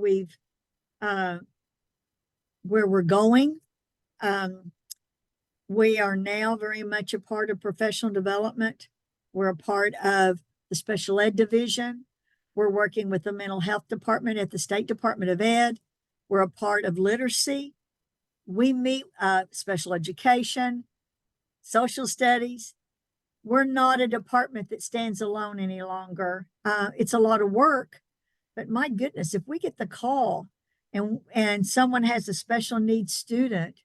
we're going. We are now very much a part of professional development. We're a part of the special ed division. We're working with the mental health department at the State Department of Ed. We're a part of literacy. We meet special education, social studies. We're not a department that stands alone any longer. It's a lot of work, but my goodness, if we get the call and someone has a special needs student,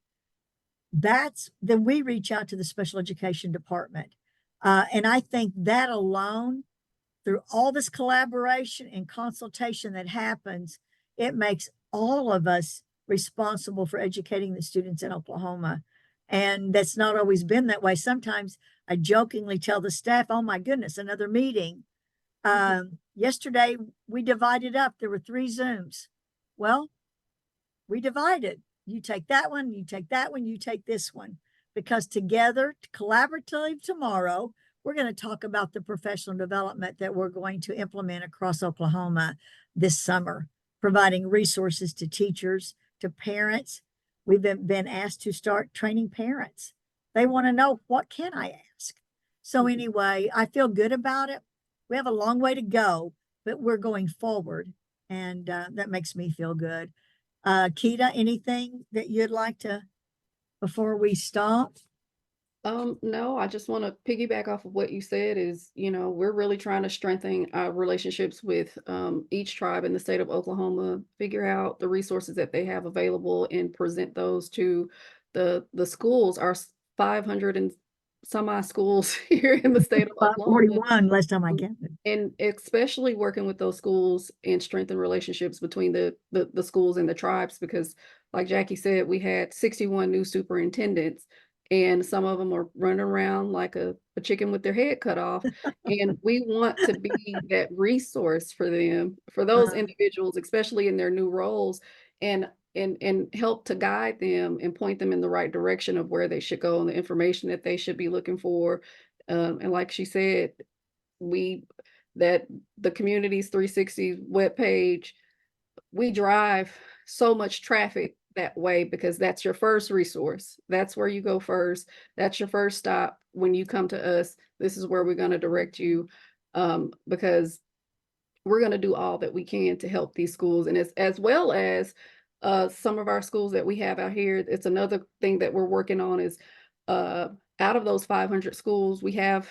then we reach out to the special education department. And I think that alone, through all this collaboration and consultation that happens, it makes all of us responsible for educating the students in Oklahoma. And that's not always been that way. Sometimes I jokingly tell the staff, oh my goodness, another meeting. Yesterday we divided up. There were 3 Zooms. Well, we divided. You take that one, you take that one, you take this one, because together, collaboratively tomorrow, we're going to talk about the professional development that we're going to implement across Oklahoma this summer, providing resources to teachers, to parents. We've been asked to start training parents. They want to know, what can I ask? So anyway, I feel good about it. We have a long way to go, but we're going forward, and that makes me feel good. Keita, anything that you'd like to, before we stop? No, I just want to piggyback off of what you said is, we're really trying to strengthen our relationships with each tribe in the state of Oklahoma, figure out the resources that they have available and present those to the schools, our 500 and some odd schools here in the state of Oklahoma. 41 last time I counted. And especially working with those schools and strengthen relationships between the schools and the tribes, because like Jackie said, we had 61 new superintendents, and some of them are running around like a chicken with their head cut off. And we want to be that resource for them, for those individuals, especially in their new roles, and help to guide them and point them in the right direction of where they should go and the information that they should be looking for. And like she said, that the Communities 360 webpage, we drive so much traffic that way because that's your first resource. That's where you go first. That's your first stop. When you come to us, this is where we're going to direct you, because we're going to do all that we can to help these schools. And as well as some of our schools that we have out here, it's another thing that we're working on is out of those 500 schools, we have,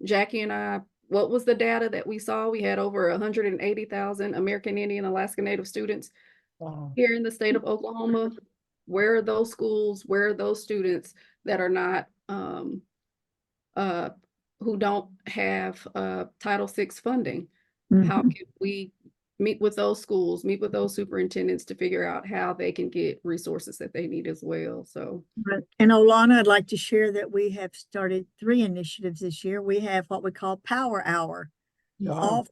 Jackie and I, what was the data that we saw? We had over 180,000 American Indian Alaska Native students here in the state of Oklahoma. Where are those schools? Where are those students that are not, who don't have Title VI funding? How can we meet with those schools, meet with those superintendents to figure out how they can get resources that they need as well? So, and Olana, I'd like to share that we have started 3 initiatives this year. We have what we call Power Hour. All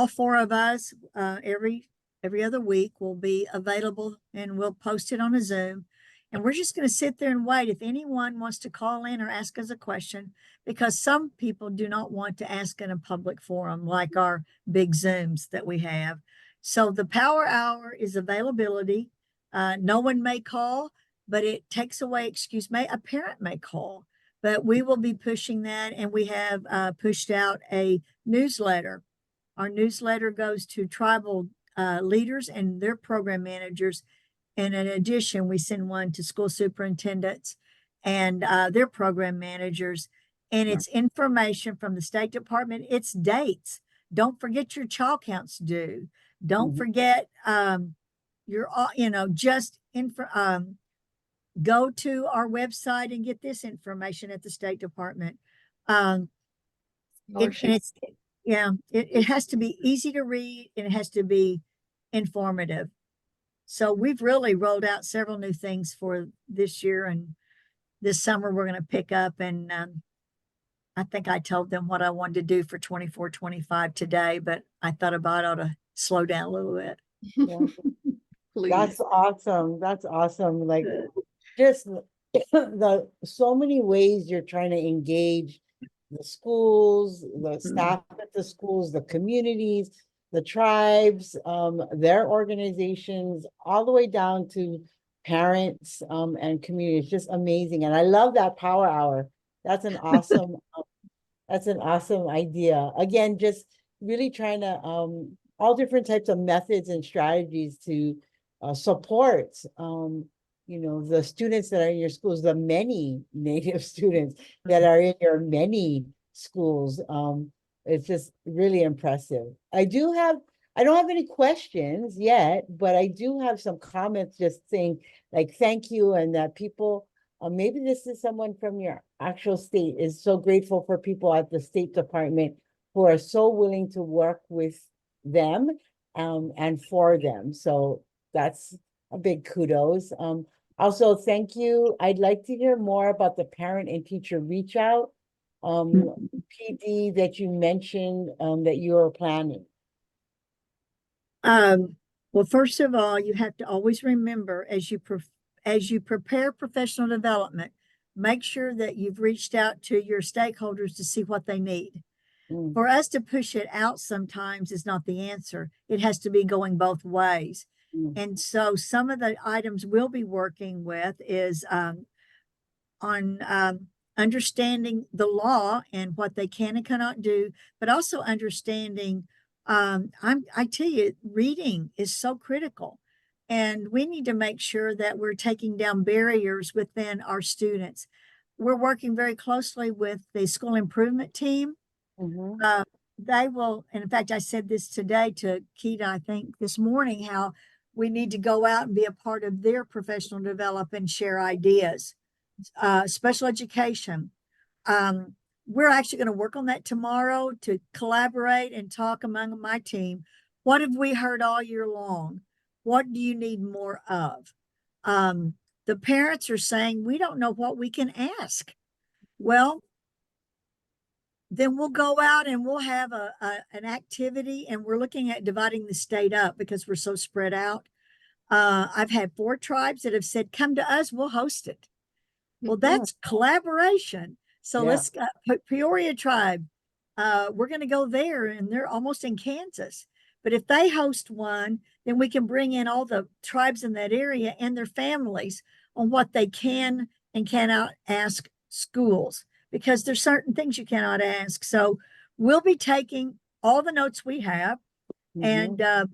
four of us, every other week, will be available, and we'll post it on a Zoom. And we're just going to sit there and wait if anyone wants to call in or ask us a question, because some people do not want to ask in a public forum like our big Zooms that we have. So the Power Hour is availability. No one may call, but it takes away, a parent may call, but we will be pushing that. And we have pushed out a newsletter. Our newsletter goes to tribal leaders and their program managers. And in addition, we send one to school superintendents and their program managers. And it's information from the State Department. It's dates. Don't forget your child counts due. Don't forget go to our website and get this information at the State Department. It has to be easy to read, and it has to be informative. So we've really rolled out several new things for this year, and this summer we're going to pick up. And I think I told them what I wanted to do for 24-25 today, but I thought about ought to slow down a little bit. That's awesome. That's awesome. Like just so many ways you're trying to engage the schools, the staff at the schools, the communities, the tribes, their organizations, all the way down to parents, and community. It's just amazing. And I love that power hour. That's an awesome, that's an awesome idea. Again, just really trying to, all different types of methods and strategies to support, the students that are in your schools, the many Native students that are in your many schools. It's just really impressive. I don't have any questions yet, but I do have some comments just saying like, thank you, and that people, maybe this is someone from your actual state, is so grateful for people at the State Department who are so willing to work with them, and for them. So that's a big kudos. Also, thank you. I'd like to hear more about the parent and teacher reach out, PD that you mentioned, that you are planning. Well, first of all, you have to always remember as you prepare professional development, make sure that you've reached out to your stakeholders to see what they need. Mm, For us to push it out sometimes is not the answer. It has to be going both ways. mm, And so some of the items we'll be working with is on understanding the law and what they can and cannot do, but also understanding. I tell you, reading is so critical, and we need to make sure that we're taking down barriers within our students. We're working very closely with the school improvement team. mhm, They will, and in fact, I said this today to Keita, I think this morning, how we need to go out and be a part of their professional development and share ideas. Special education. We're actually going to work on that tomorrow to collaborate and talk among my team. What have we heard all year long? What do you need more of? The parents are saying, we don't know what we can ask. Well, then we'll go out and we'll have an activity, and we're looking at dividing the state up because we're so spread out. I've had 4 tribes that have said, come to us, we'll host it. Well, that's collaboration. So Yeah. let's put Peoria tribe. We're going to go there, and they're almost in Kansas. But if they host one, then we can bring in all the tribes in that area and their families on what they can and cannot ask schools, because there's certain things you cannot ask. So we'll be taking all the notes we have. mhm, And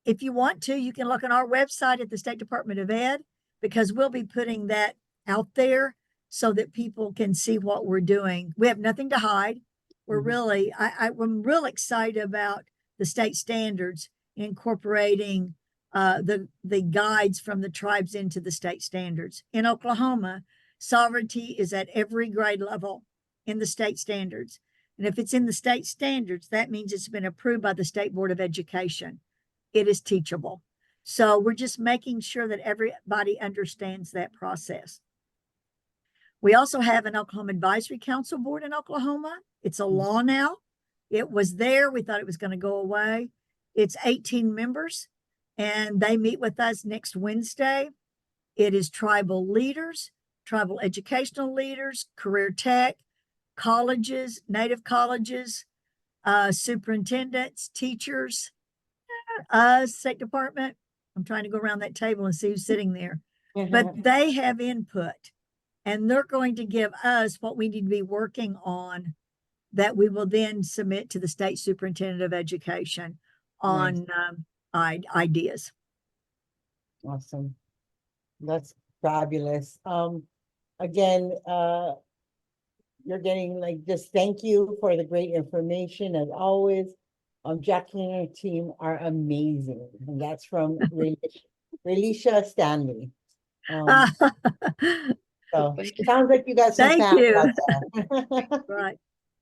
if you want to, you can look on our website at the State Department of Ed, because we'll be putting that out there so that people can see what we're doing. We have nothing to hide. We're mhm. really, I'm real excited about the state standards incorporating the guides from the tribes into the state standards. In Oklahoma, sovereignty is at every grade level in the state standards. And if it's in the state standards, that means it's been approved by the State Board of Education. It is teachable. So we're just making sure that everybody understands that process. We also have an Oklahoma Advisory Council Board in Oklahoma. It's a law now. It was there. We thought it was going to go away. It's 18 members, and they meet with us next Wednesday. It is tribal leaders, tribal educational leaders, career tech, colleges, native colleges, superintendents, teachers, State Department. I'm trying to go around that table and see who's sitting there. But they have input, and they're going to give us what we need to be working on that we will then submit to the state superintendent of education on ideas. Awesome. That's fabulous. Again, you're getting like, just thank you for the great information as always. Jacqueline and her team are amazing. And that's from Relisha Stanley. So Thank you. sounds like you got some Thank fans you. out there. Right.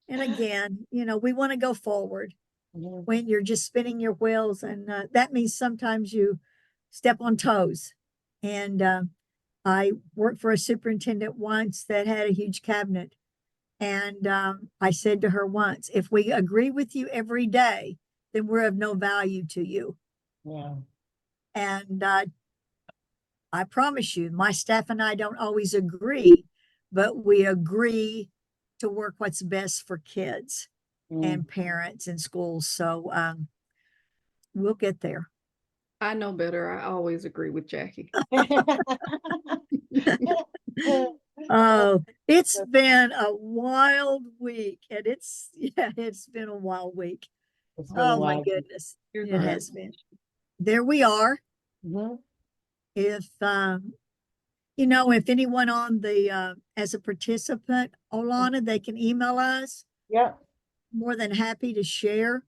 And again, we want to go forward. Mhm, When you're just spinning your wheels, and that means sometimes you step on toes. And I worked for a superintendent once that had a huge cabinet, and I said to her once, if we agree with you every day, then we're of no value to you. yeah. And I promise you, my staff and I don't always agree, but we agree to work what's best for kids Mm. and parents and schools. So we'll get there. I know better. I always agree with Jackie. Oh, it's been a wild week, and it's been a wild week. It's been a Oh my while. goodness, Here's it our has been. There we are. Mhm. If if anyone on the as a participant, Olana, they can email us. Yeah. More than happy to share.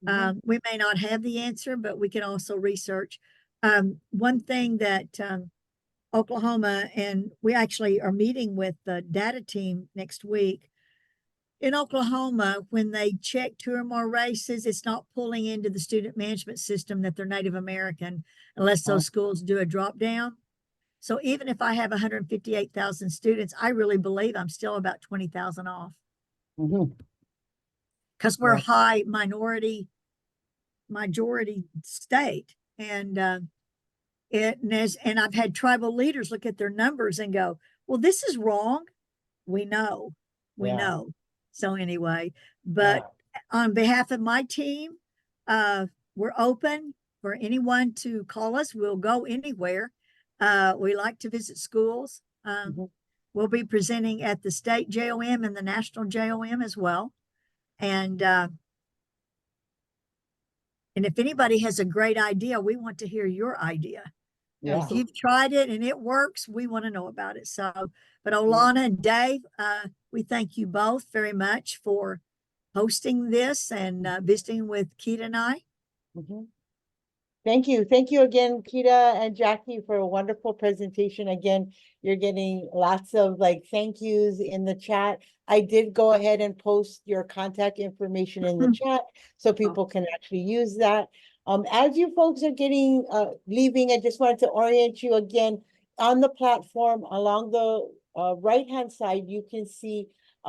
Mhm. We may not have the answer, but we can also research. One thing that Oklahoma, and we actually are meeting with the data team next week. In Oklahoma, when they check two or more races, it's not pulling into the student management system that they're Native American unless those schools do a drop down. So even if I have 158,000 students, I really believe I'm still about 20,000 off Mhm. because we're a Yeah. high majority state. And and I've had tribal leaders look at their numbers and go, well, this is wrong. We know. Yeah. So anyway, but Yeah. on behalf of my team, we're open for anyone to call us. We'll go anywhere. We like to visit schools. Mhm. We'll be presenting at the state JOM and the national JOM as well. And if anybody has a great idea, we want to hear your idea. Yeah. If you've tried it and it works, we want to know about it. So, but Olana and Dave, we thank you both very much for hosting this and visiting with Keita and I. Mhm. Thank you. Thank you again, Kita and Jackie, for a wonderful presentation. Again, you're getting lots of thank yous in the chat. I did go ahead and post your contact information in the chat so people can actually use that. As you folks are getting leaving, I just wanted to orient you again on the platform along the right-hand side. You can see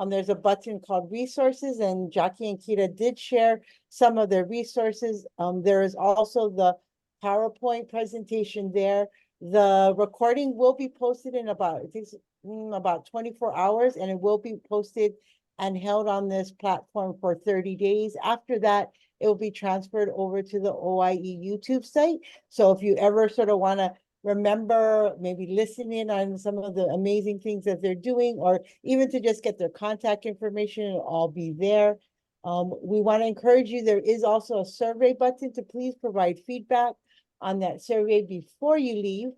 there's a button called resources, and Jackie and Kita did share some of their resources. There is also the PowerPoint presentation there. The recording will be posted in about, I think, about 24 hours, and it will be posted and held on this platform for 30 days. After that, it will be transferred over to the OIE YouTube site. So if you ever sort of want to remember, maybe listen in on some of the amazing things that they're doing, or even to just get their contact information, it'll all be there. We want to encourage you. There is also a survey button to please provide feedback on that survey before you leave.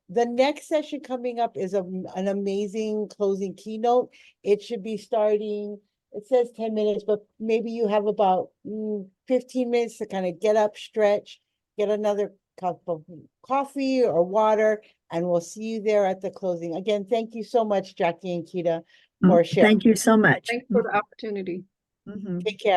The next session coming up is an amazing closing keynote. It should be starting, it says 10 minutes, but maybe you have about 15 minutes to kind of get up, stretch, get another cup of coffee or water, and we'll see you there at the closing. Again, thank you so much, Jackie and Kita, for sharing. Thank you so much. Thanks for the opportunity. Mhm. Take care.